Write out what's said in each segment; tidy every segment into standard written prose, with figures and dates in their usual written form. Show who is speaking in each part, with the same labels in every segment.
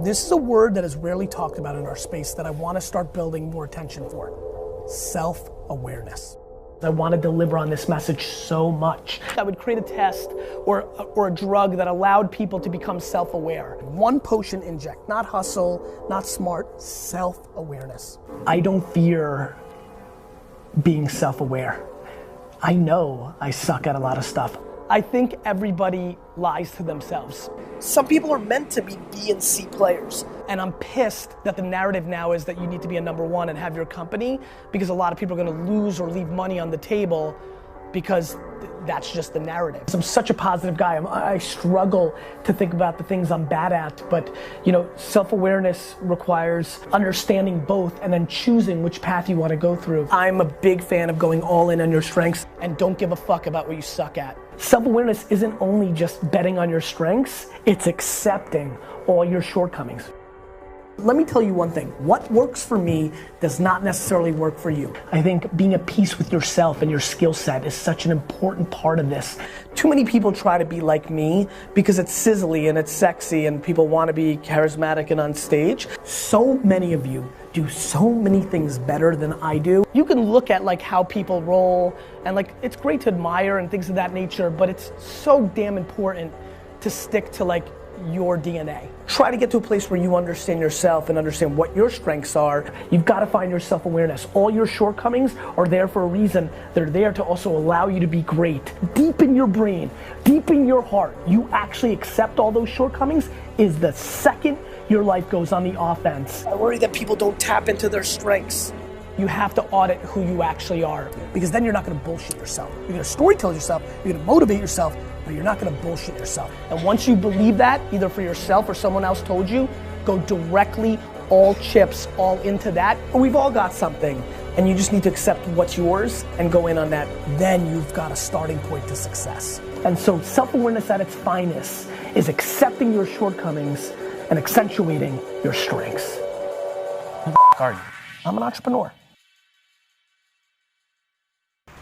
Speaker 1: This is a word that is rarely talked about in our space that I want to start building more attention for. Self-awareness. I want to deliver on this message so much. I would create a test or a drug that allowed people to become self-aware. One potion inject, not hustle, not smart, self-awareness. I don't fear being self-aware. I know I suck at a lot of stuff. I think everybody lies to themselves. Some people are meant to be B and C players. And I'm pissed that the narrative now is that you need to be a number one and have your company, because a lot of people are gonna lose or leave money on the table because that's just the narrative. I'm such a positive guy. I struggle to think about the things I'm bad at, but self-awareness requires understanding both and then choosing which path you want to go through. I'm a big fan of going all in on your strengths and don't give a fuck about what you suck at. Self-awareness isn't only just betting on your strengths, it's accepting all your shortcomings. Let me tell you one thing. What works for me does not necessarily work for you. I think being at peace with yourself and your skill set is such an important part of this. Too many people try to be like me because it's sizzly and it's sexy and people want to be charismatic and on stage. So many of you do so many things better than I do. You can look at how people roll and it's great to admire and things of that nature, but it's so damn important to stick to your DNA. Try to get to a place where you understand yourself and understand what your strengths are. You've got to find your self-awareness. All your shortcomings are there for a reason. They're there to also allow you to be great. Deep in your brain, deep in your heart, you actually accept all those shortcomings is the second your life goes on the offense. I worry that people don't tap into their strengths. You have to audit who you actually are, because then you're not gonna bullshit yourself. You're gonna storytell yourself, you're gonna motivate yourself, but you're not gonna bullshit yourself. And once you believe that, either for yourself or someone else told you, go directly, all chips, all into that. We've all got something, and you just need to accept what's yours and go in on that. Then you've got a starting point to success. And so self-awareness at its finest is accepting your shortcomings and accentuating your strengths. Who the f*** are you? I'm an entrepreneur.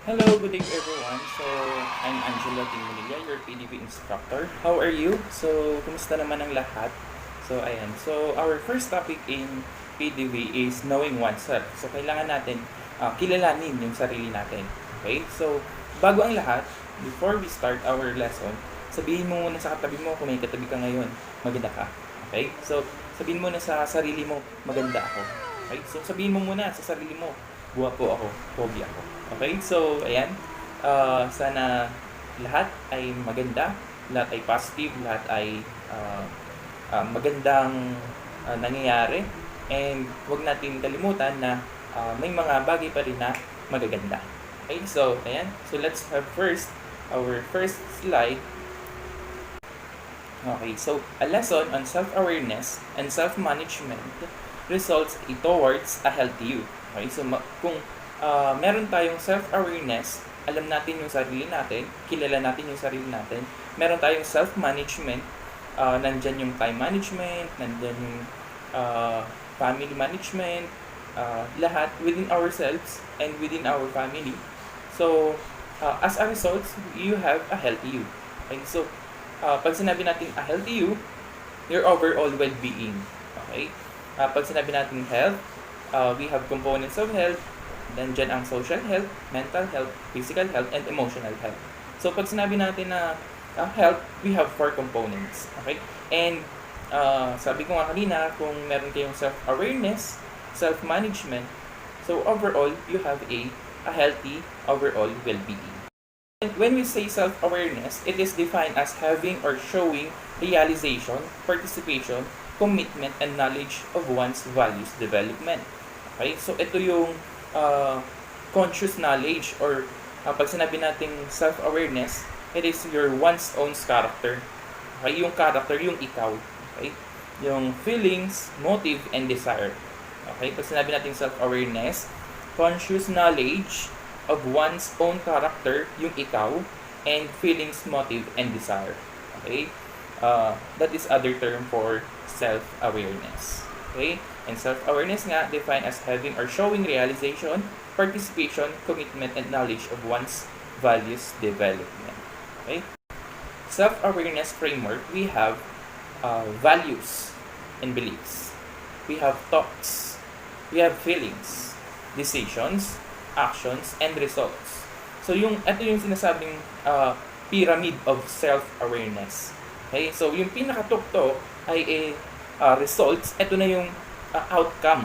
Speaker 2: Hello, good day everyone. So, I'm Angela Timonilla, your PDV instructor. How are you? So, kumusta naman ang lahat? So, ayan. So, our first topic in PDV is knowing oneself. So, kailangan natin kilalanin yung sarili natin. Okay? So, bago ang lahat, before we start our lesson, sabihin mo muna sa katabi mo kung may katabi ka ngayon, maganda ka. Okay? So, sabihin mo na sa sarili mo, maganda ako. Okay? So, sabihin mo muna sa sarili mo, guwapo ako, pogi ako. Okay, so ayan, sana lahat ay maganda, lahat ay positive, lahat ay magandang nangyayari, and huwag natin kalimutan na may mga bagay pa rin na magaganda. Okay, so ayan, so let's have our first slide. Okay, so a lesson on self-awareness and self-management results towards a healthy you. Okay, so kung meron tayong self-awareness, alam natin yung sarili natin, kilala natin yung sarili natin, meron tayong self-management, nandyan yung time management, nandyan yung family management, lahat within ourselves and within our family. So, as a result, you have a healthy you. Okay? So, pag sinabi natin a healthy you, your overall well-being. Okay? Pag sinabi natin health, we have components of health. Nandyan ang social health, mental health, physical health, and emotional health. So, pag sinabi natin na health, we have 4 components. Okay? And, sabi ko nga kanina, kung meron kayong self-awareness, self-management, so overall, you have a healthy overall well-being. And when we say self-awareness, it is defined as having or showing realization, participation, commitment, and knowledge of one's values development. Okay? So, ito yung conscious knowledge, or pag sinabi nating self-awareness, it is your one's own character. Okay? Yung character, yung ikaw. Okay? Yung feelings, motive, and desire. Okay? Pag sinabi nating self-awareness, conscious knowledge of one's own character, yung ikaw, and feelings, motive, and desire. Okay? That is other term for self-awareness. Okay? And self-awareness nga defined as having or showing realization, participation, commitment, and knowledge of one's values development. Okay? Self-awareness framework, we have values and beliefs. We have thoughts. We have feelings, decisions, actions, and results. So ito yung sinasabing pyramid of self-awareness. Okay? So yung pinakatuktok ay results. Ito na yung outcome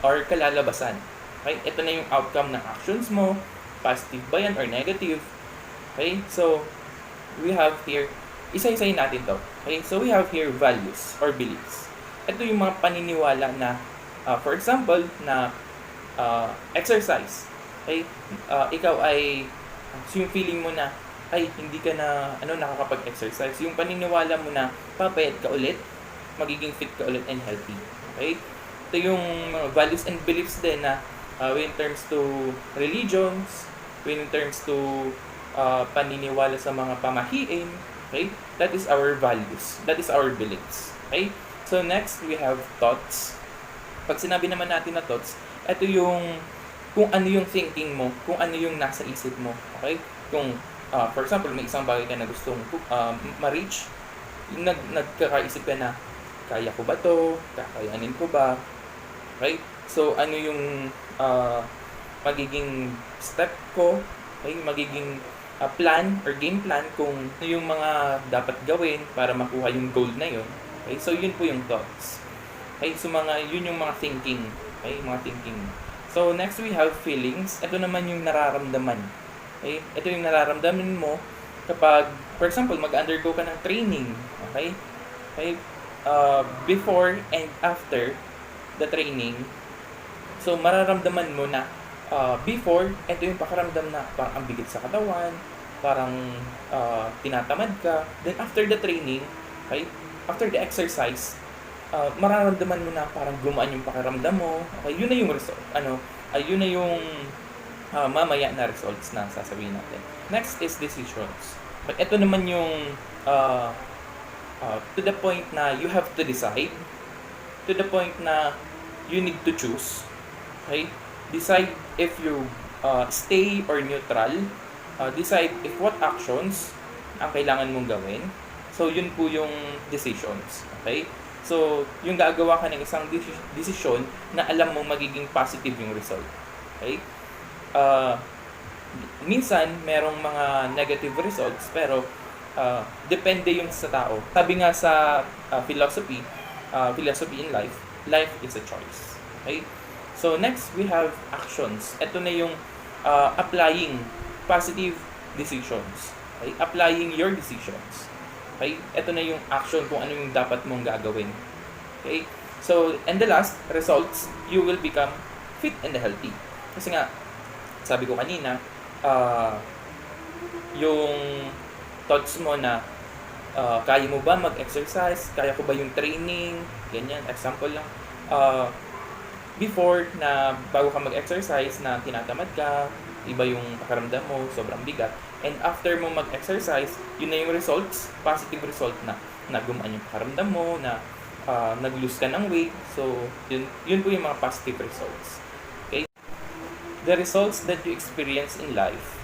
Speaker 2: or kalalabasan. Okay? Ito na yung outcome ng actions mo. Positive ba yan or negative? Okay? So we have here, isa-isayin natin to. Okay? So we have here values or beliefs. Ito yung mga paniniwala na, for example, na exercise. Okay? Ikaw ay, so yung feeling mo na, ay, hindi ka na nakakapag-exercise. Yung paniniwala mo na, papayat ka ulit, magiging fit ka ulit and healthy. Okay? Ito yung values and beliefs din na when in terms to religions, when in terms to paniniwala sa mga pamahiin, okay? That is our values. That is our beliefs. Okay? So next, we have thoughts. Pag sinabi naman natin na thoughts, ito yung kung ano yung thinking mo, kung ano yung nasa isip mo. Okay? Kung, for example, may isang bagay ka na gustong ma-reach, nagkakaisip ka na, kaya ko ba to? Kakayanin ko ba? Right? So, ano yung magiging step ko? Okay? Magiging plan or game plan kung ano yung mga dapat gawin para makuha yung goal na yun. Okay? So, yun po yung thoughts. Okay? So, yun yung mga thinking. Okay? Mga thinking. So, next we have feelings. Ito naman yung nararamdaman. Okay? Ito yung nararamdaman mo kapag, for example, mag-undergo ka ng training. Okay? Okay? Before and after the training, so mararamdaman mo na before, ito yung pakiramdam na parang ang bigat sa katawan, parang tinatamad ka. Then after the training, okay? After the exercise, mararamdaman mo na parang gumaan yung pakiramdam mo. Okay, yun na yung result. Yun na yung mamaya na results na sasabihin natin. Next is decisions. But ito naman yung to the point na you have to decide. To the point na you need to choose. Okay? Decide if you stay or neutral. Decide if what actions ang kailangan mong gawin. So, yun po yung decisions. Okay? So, yung gagawa ka ng isang decision na alam mo magiging positive yung result. Okay? Minsan, merong mga negative results, pero depende yung sa tao. Sabi nga sa philosophy in life, life is a choice. Okay? So, next, we have actions. Ito na yung applying positive decisions. Okay? Applying your decisions. Okay? Ito na yung action kung ano yung dapat mong gagawin. Okay? So, and the last, results, you will become fit and healthy. Kasi nga, sabi ko kanina, yung thoughts mo na kaya mo ba mag-exercise? Kaya ko ba yung training? Ganyan, example lang. Before na bago ka mag-exercise na tinatamad ka, iba yung pakiramdam mo, sobrang bigat. And after mo mag-exercise, yun na yung results, positive result na gumaan yung pakiramdam mo, na nag-lose ka ng weight. So, yun po yung mga positive results. Okay? The results that you experience in life,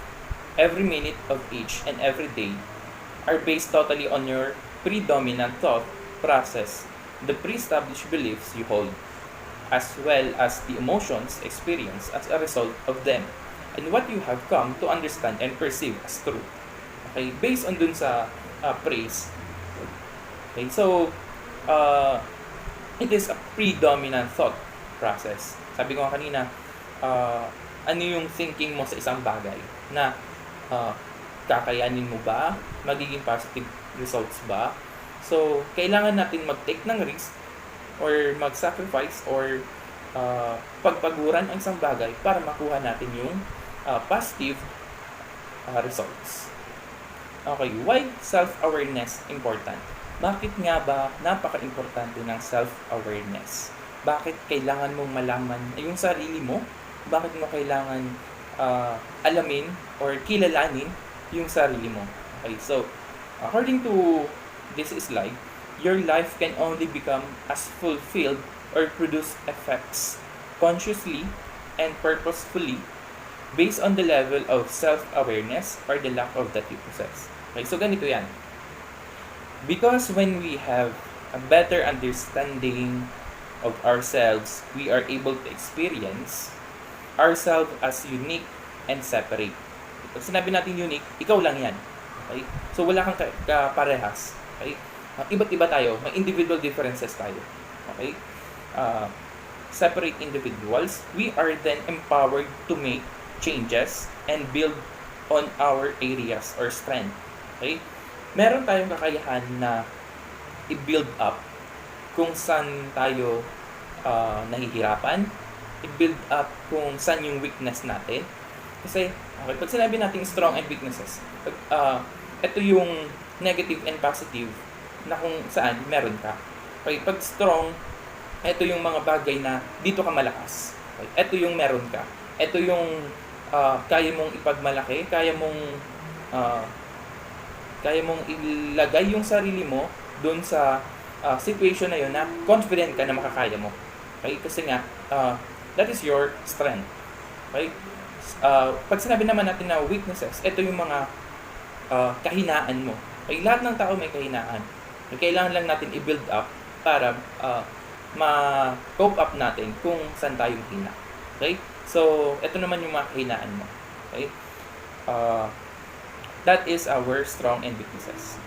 Speaker 2: every minute of each and every day, are based totally on your predominant thought process, the pre-established beliefs you hold, as well as the emotions experienced as a result of them, and what you have come to understand and perceive as true. Okay, based on dun sa praise. Okay, so it is a predominant thought process. Sabi ko kanina, ano yung thinking mo sa isang bagay na kakayanin mo ba? Magiging positive results ba? So, kailangan natin mag-take ng risk or mag-sacrifice or pagpaguran ang isang bagay para makuha natin yung positive results. Okay, why self-awareness important? Bakit nga ba napaka-importante ng self-awareness? Bakit kailangan mong malaman yung sarili mo? Bakit mo kailangan alamin or kilalanin yung sarili mo? Okay, so according to this slide, your life can only become as fulfilled or produce effects consciously and purposefully based on the level of self-awareness or the lack of that you possess. Okay, so ganito yan. Because when we have a better understanding of ourselves, we are able to experience ourselves as unique and separate. Pag sinabi natin unique, ikaw lang yan. Okay? So wala kang kaparehas. Okay? Iba't iba tayo. May individual differences tayo. Okay? Separate individuals, we are then empowered to make changes and build on our areas or strength. Okay? Meron tayong kakayahan na i-build up kung saan tayo nahihirapan, i-build up kung saan yung weakness natin. Kasi, okay, pag sinabi natin strong and weaknesses, ito yung negative and positive na kung saan meron ka. Okay, pag strong, ito yung mga bagay na dito ka malakas. Okay, ito yung meron ka. Ito yung kaya mong ipagmalaki, kaya mong ilagay yung sarili mo doon sa situation na yun na confident ka na makakaya mo. Okay? Kasi nga, that is your strength. Okay? Pag sinabi naman natin na weaknesses, ito yung mga kahinaan mo. Okay? Lahat ng tao may kahinaan. Okay? Kailangan lang natin i-build up para ma-cope up natin kung saan tayong hina. Okay? So, ito naman yung mga kahinaan mo. Okay? That is our strong and weaknesses.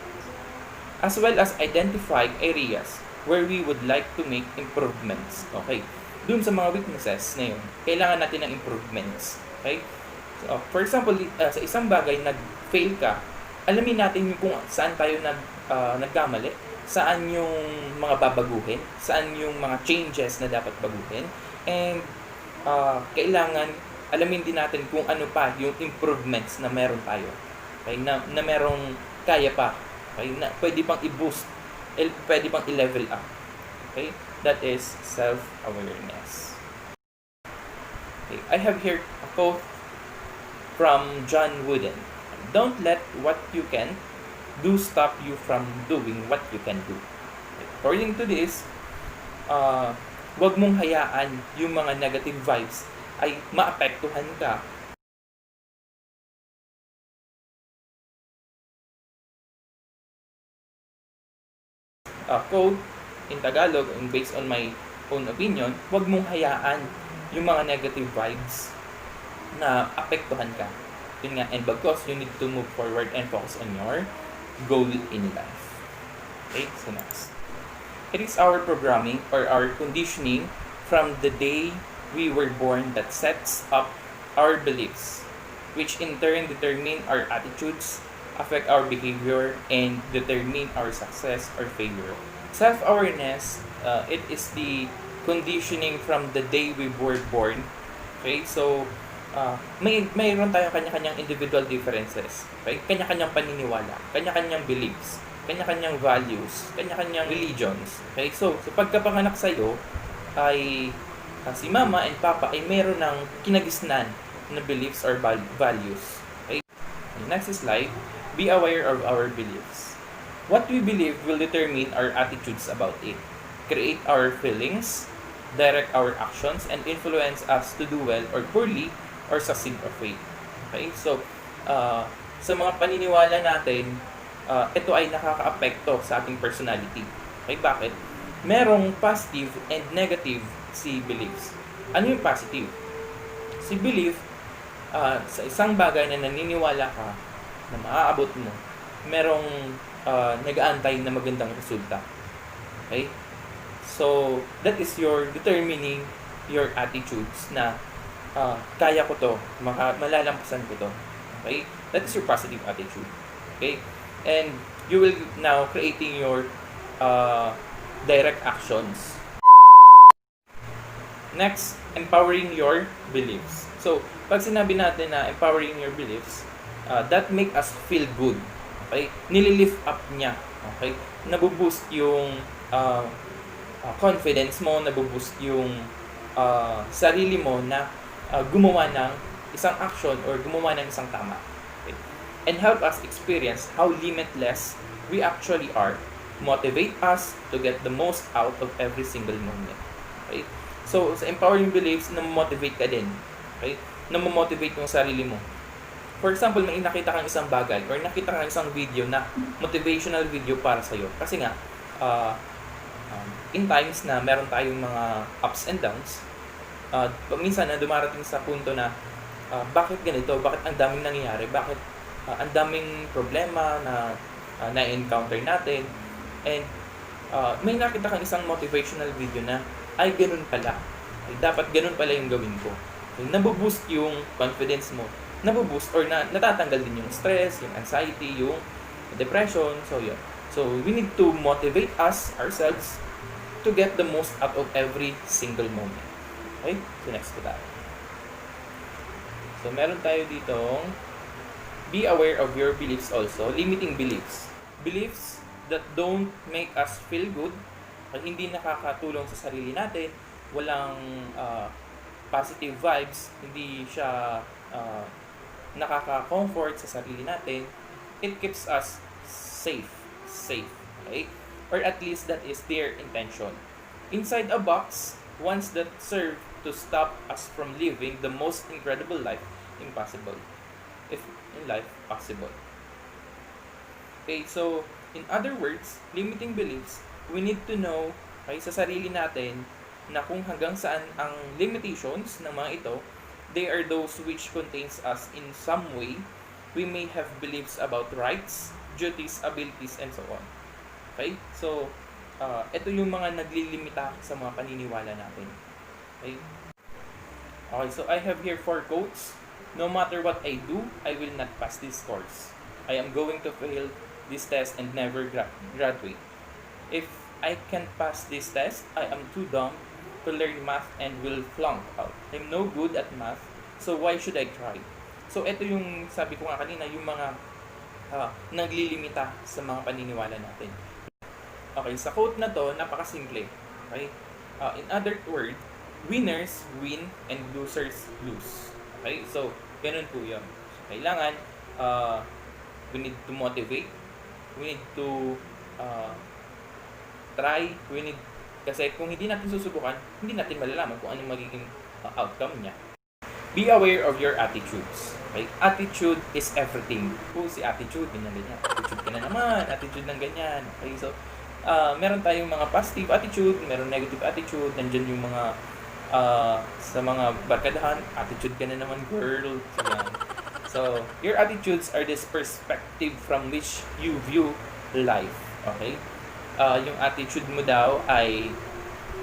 Speaker 2: As well as identify areas where we would like to make improvements. Okay? Dun sa mga weaknesses na yun, kailangan natin ng improvements. Okay? So, for example, sa isang bagay, nag-fail ka, alamin natin yung kung saan tayo nagkamali, saan yung mga babaguhin, saan yung mga changes na dapat baguhin, and kailangan alamin din natin kung ano pa yung improvements na meron tayo. Okay? Na merong kaya pa. Okay? Na pwede pang i-boost, pwede pang i-level up. Okay? That is self-awareness. Okay? I have here a quote from John Wooden. Don't let what you can do stop you from doing what you can do. Okay? According to this, wag mong hayaan yung mga negative vibes ay maapektuhan ka. Quote in Tagalog, and based on my own opinion, wag mong hayaan yung mga negative vibes na apektuhan ka. Yun nga, and because you need to move forward and focus on your goal in life. Okay, so next. It is our programming or our conditioning from the day we were born that sets up our beliefs, which in turn determine our attitudes, affect our behavior, and determine our success or failure. Self-awareness, it is the conditioning from the day we were born. Okay, so mayroon tayong kanya-kanyang individual differences. Okay, kanya-kanyang paniniwala, kanya-kanyang beliefs, kanya-kanyang values, kanya-kanyang religions. Okay, so pagkapanganak sa'yo ay si mama and papa ay meron ng kinagisnan na beliefs or values. Okay, next slide. Be aware of our beliefs. What we believe will determine our attitudes about it, create our feelings, direct our actions, and influence us to do well or poorly or succeed or fail. Okay? So, sa mga paniniwala natin, ito ay nakaka-apekto sa ating personality. Okay? Bakit? Merong positive and negative si beliefs. Ano yung positive? Si belief, sa isang bagay na naniniwala ka, na maaabot mo, merong nag-aantay na magandang resulta. Okay? So, that is your determining your attitudes na kaya ko to, malalampasan ko to. Okay? That is your positive attitude. Okay? And you will now creating your direct actions. Next, empowering your beliefs. So, pag sinabi natin na empowering your beliefs, that make us feel good. Okay? Nililift up niya. Okay? Nabuboost yung confidence mo, nabuboost yung sarili mo na gumawa ng isang action or gumawa ng isang tama. Okay? And help us experience how limitless we actually are. Motivate us to get the most out of every single moment. Okay? So, sa empowering beliefs, na-motivate ka din. Okay? Na-motivate yung sarili mo. For example, may nakita kang isang bagay or nakita kang isang video na motivational video para sa'yo. Kasi nga, in times na meron tayong mga ups and downs, minsan na dumarating sa punto na bakit ganito, bakit ang daming nangyayari, bakit ang daming problema na na-encounter natin, and may nakita kang isang motivational video na ay ganun pala, ay dapat ganun pala yung gawin ko. So, naboboost yung confidence mo, naboboost or natatanggal din yung stress, yung anxiety, yung depression. So yun, so we need to motivate ourselves to get the most out of every single moment. Okay, so next po tayo. So meron tayo ditong be aware of your beliefs also, limiting beliefs. Beliefs that don't make us feel good, hindi nakakatulong sa sarili natin, walang positive vibes, hindi siya nakaka-comfort sa sarili natin, it keeps us safe, okay? Or at least that is their intention. Inside a box, ones that serve to stop us from living the most incredible life impossible. If in life possible. Okay, so in other words, limiting beliefs, we need to know sa sarili natin na kung hanggang saan ang limitations ng mga ito, they are those which contains us in some way. We may have beliefs about rights, duties, abilities, and so on. Okay? So, ito yung mga naglilimita sa mga paniniwala natin. Okay? Okay, so I have here 4 quotes. No matter what I do, I will not pass this course. I am going to fail this test and never graduate. If I can't pass this test, I am too dumb to learn math and will flunk out. I'm no good at math, so why should I try? So ito yung sabi ko nga kanina, yung mga naglilimita sa mga paniniwala natin. Okay, sa quote na to, napakasimple. Okay? In other words, winners win and losers lose. Okay? So, ganun po yun. So, kailangan, we need to motivate, we need to try, kasi kung hindi natin susubukan, hindi natin malalaman kung anong magiging outcome niya. Be aware of your attitudes. Okay? Attitude is everything. Kung si attitude, ganyan. Attitude ka na naman, attitude ng ganyan. Okay? So, meron tayong mga positive attitude, meron negative attitude, nandyan yung mga sa mga barkadahan, attitude ka na naman, girl. So, yan. So, your attitudes are this perspective from which you view life. Okay? Yung attitude mo daw ay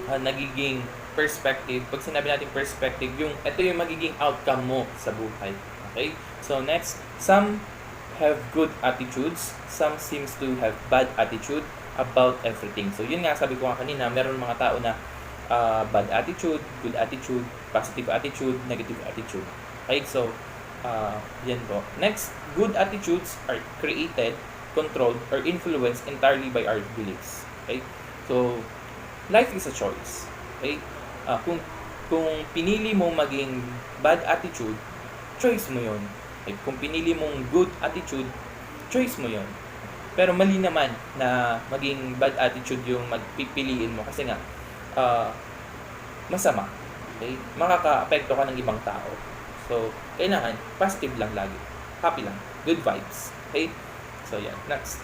Speaker 2: nagiging perspective. Pag sinabi natin perspective, ito yung magiging outcome mo sa buhay. Okay? So, next, some have good attitudes, some seems to have bad attitude about everything. So, yun nga, sabi ko nga kanina, meron mga tao na bad attitude, good attitude, positive attitude, negative attitude. Okay? So, yan po. Next, good attitudes are created, controlled, or influenced entirely by our beliefs. Okay? So, life is a choice. Okay? Kung pinili mo maging bad attitude, choice mo yon. Okay? Kung pinili mong good attitude, choice mo yon. Pero mali naman na maging bad attitude yung magpipiliin mo kasi nga masama. Okay? Makaka-apekto ka ng ibang tao. So, kailangan positive lang lagi. Happy lang. Good vibes. Okay? So, yan. Next.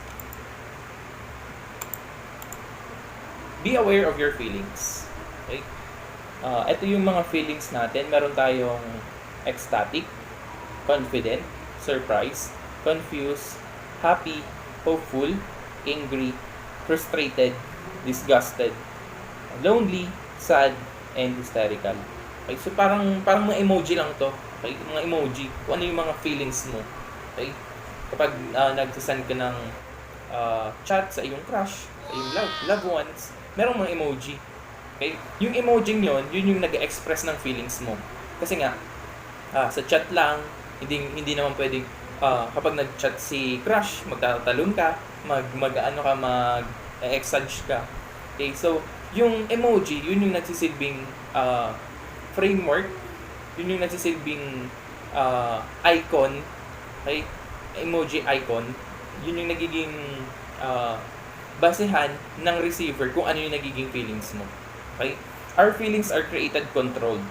Speaker 2: Be aware of your feelings. Okay? Ito yung mga feelings natin. Meron tayong ecstatic, confident, surprised, confused, happy, hopeful, angry, frustrated, disgusted, lonely, sad, and hysterical. Okay? So, parang mga emoji lang to. Okay? Mga emoji. Kung ano yung mga feelings mo. Okay? Kapag nagsasend ka ng chat sa iyong crush, sa iyong loved ones, merong mga emoji. Okay? Yung emoji yun yung nag-express ng feelings mo. Kasi nga, sa chat lang, hindi naman pwedeng, kapag nag-chat si crush, magtatalon ka, mag-exage ka. Okay? So, yung emoji, yun yung nagsisilbing framework, yun yung nagsisilbing icon, okay? Emoji icon, yun yung nagiging basehan ng receiver kung ano yung nagiging feelings mo. Okay? Our feelings are created, controlled,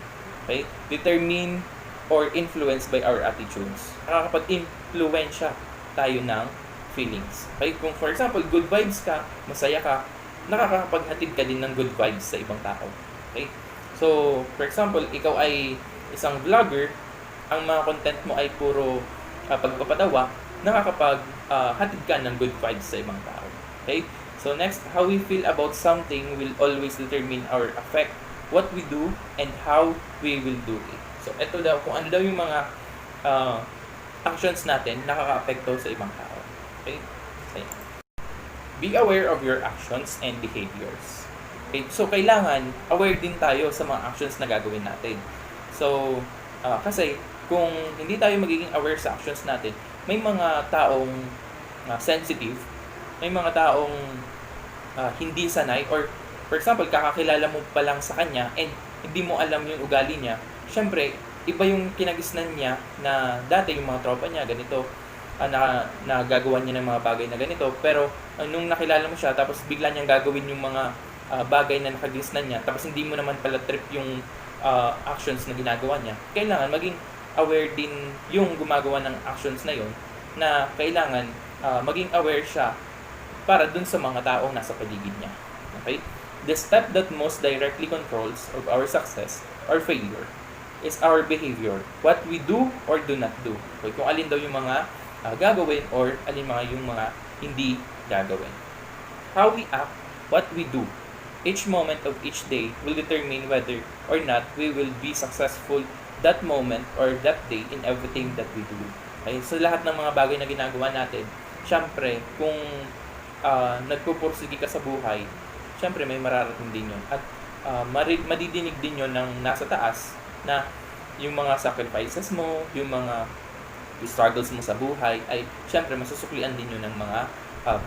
Speaker 2: okay? Determined or influenced by our attitudes. Nakakapag-influensya tayo ng feelings. Okay? Kung for example, good vibes ka, masaya ka, nakakapaghatid ka din ng good vibes sa ibang tao. Okay? So, for example, ikaw ay isang vlogger, ang mga content mo ay puro pagpapatawa, nakakapaghatid ka ng good vibes sa ibang tao. Okay? So next, how we feel about something will always determine or affect what we do and how we will do it. So ito daw, kung ano daw yung mga actions natin, nakaka-apekto sa ibang tao. Okay? So, be aware of your actions and behaviors. Okay? So kailangan aware din tayo sa mga actions na gagawin natin. So kasi kung hindi tayo magiging aware sa actions natin, may mga taong sensitive, may mga taong hindi sanay, or for example, kakakilala mo pa lang sa kanya and hindi mo alam yung ugali niya. Syempre, iba yung kinagisnan niya na dati yung mga tropa niya, ganito, na gagawa niya ng mga bagay na ganito. Pero nung nakilala mo siya, tapos bigla niyang gagawin yung mga bagay na nakagisnan niya, tapos hindi mo naman pala trip yung actions na ginagawa niya. Kailangan maging aware din yung gumagawa ng actions na yon, na kailangan maging aware siya para dun sa mga taong nasa paligid niya. Okay? The step that most directly controls of our success or failure is our behavior. What we do or do not do. Okay? Kung alin daw yung mga gagawin or alin mga yung mga hindi gagawin. How we act, what we do, each moment of each day will determine whether or not we will be successful that moment or that day in everything that we do. Okay? So lahat ng mga bagay na ginagawa natin, syempre, kung nagpupursige ka sa buhay, syempre may mararating din yun. At madidinig din yun ng nasa taas na yung mga sacrifices mo, yung mga struggles mo sa buhay, ay syempre masusuklian din yun ng mga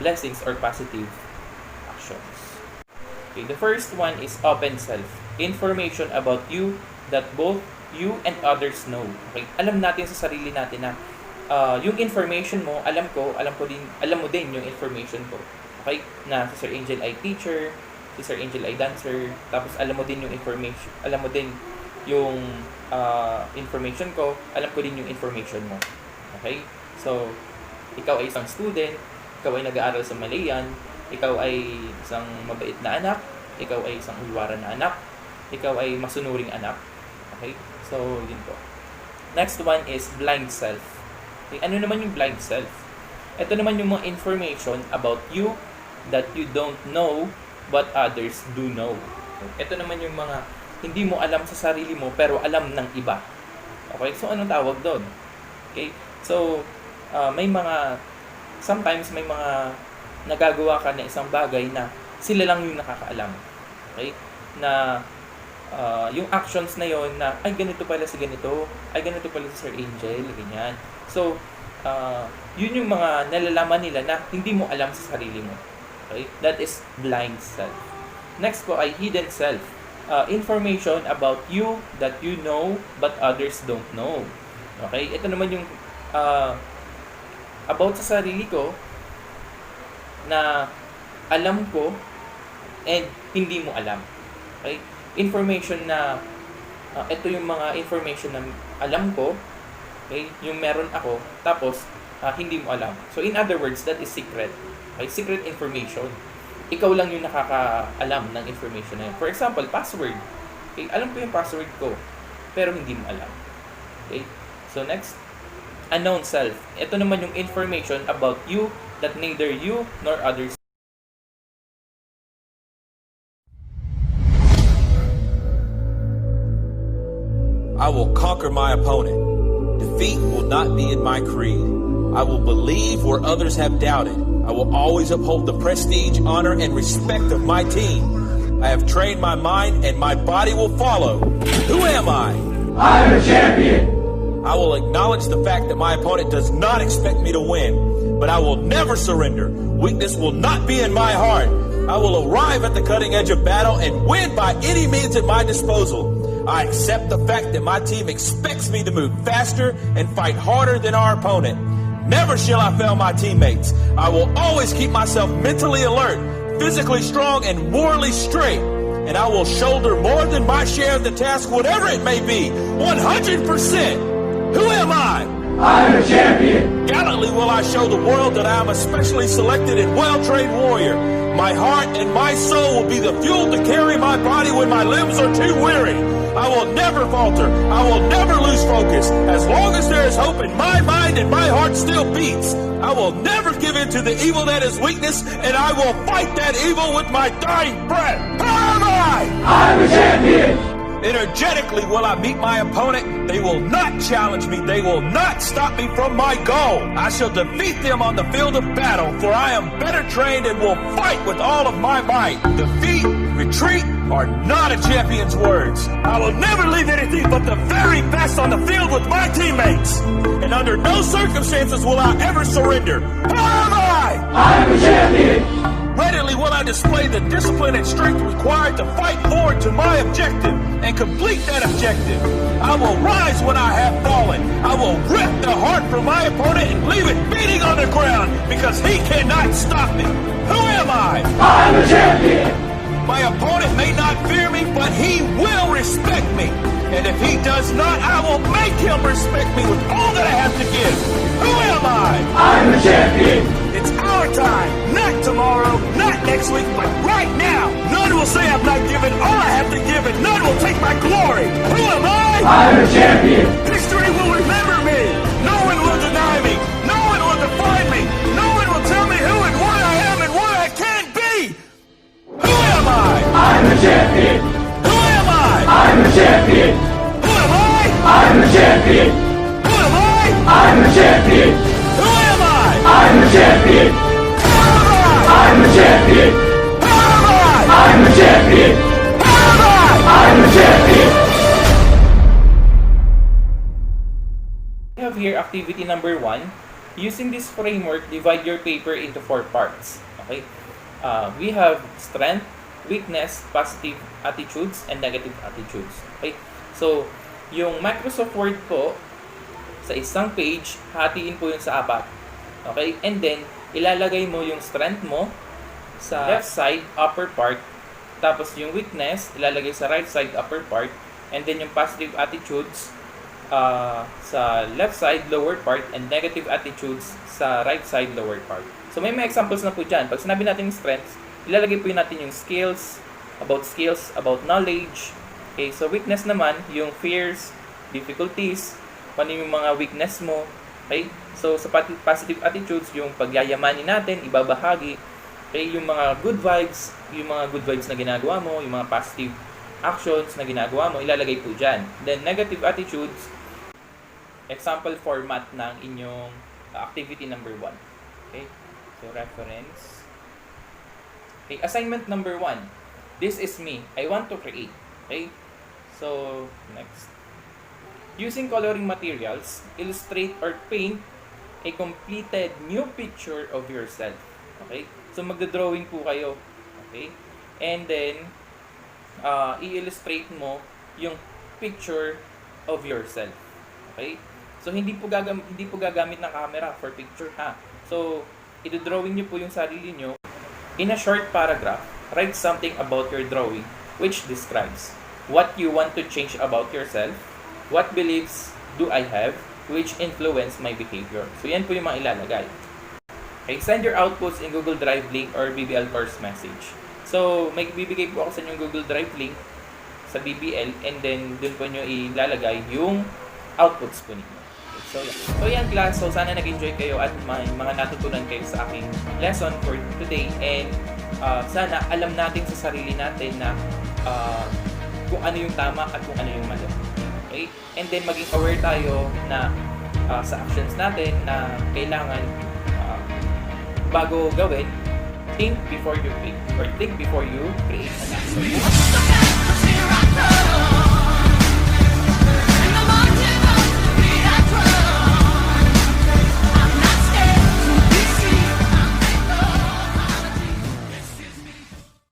Speaker 2: blessings or positive actions. Okay, the first one is Oneself. Information about you that both you and others know. Okay, alam natin sa sarili natin na yung information mo, alam mo din yung information ko. Okay? Na si Sir Angel ay teacher, si Sir Angel ay dancer, tapos alam mo din yung information ko, alam ko din yung information mo. Okay? So, ikaw ay isang student, ikaw ay nag-aaral sa Malayan, ikaw ay isang mabait na anak, ikaw ay isang ulwaran na anak, ikaw ay masunuring anak. Okay? So, yun po. Next one is blind self. Okay, ano naman yung blind self? Ito naman yung mga information about you that you don't know but others do know. Ito naman yung mga hindi mo alam sa sarili mo pero alam ng iba. Okay? So, anong tawag doon? Okay? So, sometimes may mga nagagawa ka na isang bagay na sila lang yung nakakaalam. Okay? Na yung actions na yon na ay ganito pala si ganito, ay ganito pala si Sir Angel, ganyan. So, yun yung mga nalalaman nila na hindi mo alam sa sarili mo. Okay? That is blind self. Next po ay hidden self. Information about you that you know but others don't know. Okay? Ito naman yung about sa sarili ko na alam ko and hindi mo alam. Okay? Information na ito yung mga information na alam ko, okay, yung meron ako, tapos hindi mo alam. So in other words, that is secret. Okay? Secret information. Ikaw lang yung nakakaalam ng information na yun. For example, password. Okay? Alam ko yung password ko, pero hindi mo alam. Okay? So next, unknown self. Ito naman yung information about you that neither you nor others.
Speaker 3: I will conquer my opponent. Defeat will not be in my creed. I will believe where others have doubted. I will always uphold the prestige, honor, and respect of my team. I have trained my mind and my body will follow. Who am I?
Speaker 4: I'm a champion.
Speaker 3: I will acknowledge the fact that my opponent does not expect me to win, but I will never surrender. Weakness will not be in my heart. I will arrive at the cutting edge of battle and win by any means at my disposal. I accept the fact that my team expects me to move faster and fight harder than our opponent. Never shall I fail my teammates. I will always keep myself mentally alert, physically strong, and morally straight. And I will shoulder more than my share of the task, whatever it may be, 100%. Who am I?
Speaker 4: I'm a champion.
Speaker 3: Gallantly Undoubtedly will I show the world that I am a specially selected and well-trained warrior. My heart and my soul will be the fuel to carry my body when my limbs are too weary. I will never falter. I will never lose focus. As long as there is hope in my mind and my heart still beats, I will never give in to the evil that is weakness, and I will fight that evil with my dying breath. Who am I?
Speaker 4: I'm a champion!
Speaker 3: Energetically will I meet my opponent. They will not challenge me. They will not stop me from my goal. I shall defeat them on the field of battle, for I am better trained and will fight with all of my might. Defeat, retreat are not a champion's words. I will never leave anything but the very best on the field with my teammates. And under no circumstances will I ever surrender. Who am I?
Speaker 4: I'm a champion!
Speaker 3: Readily will I display the discipline and strength required to fight forward to my objective and complete that objective. I will rise when I have fallen. I will rip the heart from my opponent and leave it beating on the ground because he cannot stop me. Who am I?
Speaker 4: I'm a champion!
Speaker 3: My opponent may not fear me, but he will respect me. And if he does not, I will make him respect me with all that I have to give. Who am I?
Speaker 4: I'm a champion!
Speaker 3: It's our time, not tomorrow, not next week, but right now. None will say I've not given all I have to give, and none will take my glory. Who am I?
Speaker 4: I'm a champion!
Speaker 3: History will remember me. No one will deny me. No one will define me. No one will tell me who and what I am and what I can be. Who am I?
Speaker 4: I'm a champion!
Speaker 3: Who am I?
Speaker 4: I'm a champion!
Speaker 3: Who am I?
Speaker 4: I'm a champion!
Speaker 3: Who am I?
Speaker 4: I'm a champion!
Speaker 3: Who am I?
Speaker 4: I'm a champion!
Speaker 3: Who am I?
Speaker 4: I'm a champion!
Speaker 3: Who am I?
Speaker 4: I'm a champion!
Speaker 3: Who am I?
Speaker 4: I'm a champion!
Speaker 2: We have here activity number 1. Using this framework, divide your paper into 4 parts. Okay? We have strength, weakness, positive attitudes, and negative attitudes. Okay? So, yung Microsoft Word po, sa isang page, hatiin po yun sa 4. Okay? And then, ilalagay mo yung strength mo sa left side, upper part. Tapos yung weakness, ilalagay sa right side, upper part. And then yung positive attitudes sa left side, lower part. And negative attitudes sa right side, lower part. So may mga examples na po dyan. Pag sinabi natin yung strengths, ilalagay po natin yung skills, about knowledge. Okay, so weakness naman, yung fears, difficulties, paano yung mga weakness mo. Okay? So, sa positive attitudes, yung pagyayamanin natin, ibabahagi. Okay? Yung mga good vibes na ginagawa mo, yung mga positive actions na ginagawa mo, ilalagay po dyan. Then, negative attitudes, example format ng inyong activity number 1. Okay? So, reference. Okay, assignment number 1. This is me. I want to create. Okay? So, next. Using coloring materials, illustrate or paint a completed new picture of yourself. Okay? So, magdodrawing po kayo. Okay? And then, i-illustrate mo yung picture of yourself. Okay? So, hindi po gagamit ng camera for picture, ha? So, i-drawing nyo po yung sarili nyo. In a short paragraph, write something about your drawing which describes what you want to change about yourself. What beliefs do I have which influence my behavior? So, yan po yung mga ilalagay. Okay, send your outputs in Google Drive link or BBL course message. So, may bibigay po ako sa inyong Google Drive link sa BBL and then dun po nyo ilalagay yung outputs po ninyo. Okay, so yan class. So, sana nag-enjoy kayo at may mga natutunan kayo sa aking lesson for today and sana alam natin sa sarili natin na kung ano yung tama at kung ano yung mali. Okay? And then maging aware tayo na sa actions natin na kailangan bago gawin, think before you create or think before you create an action.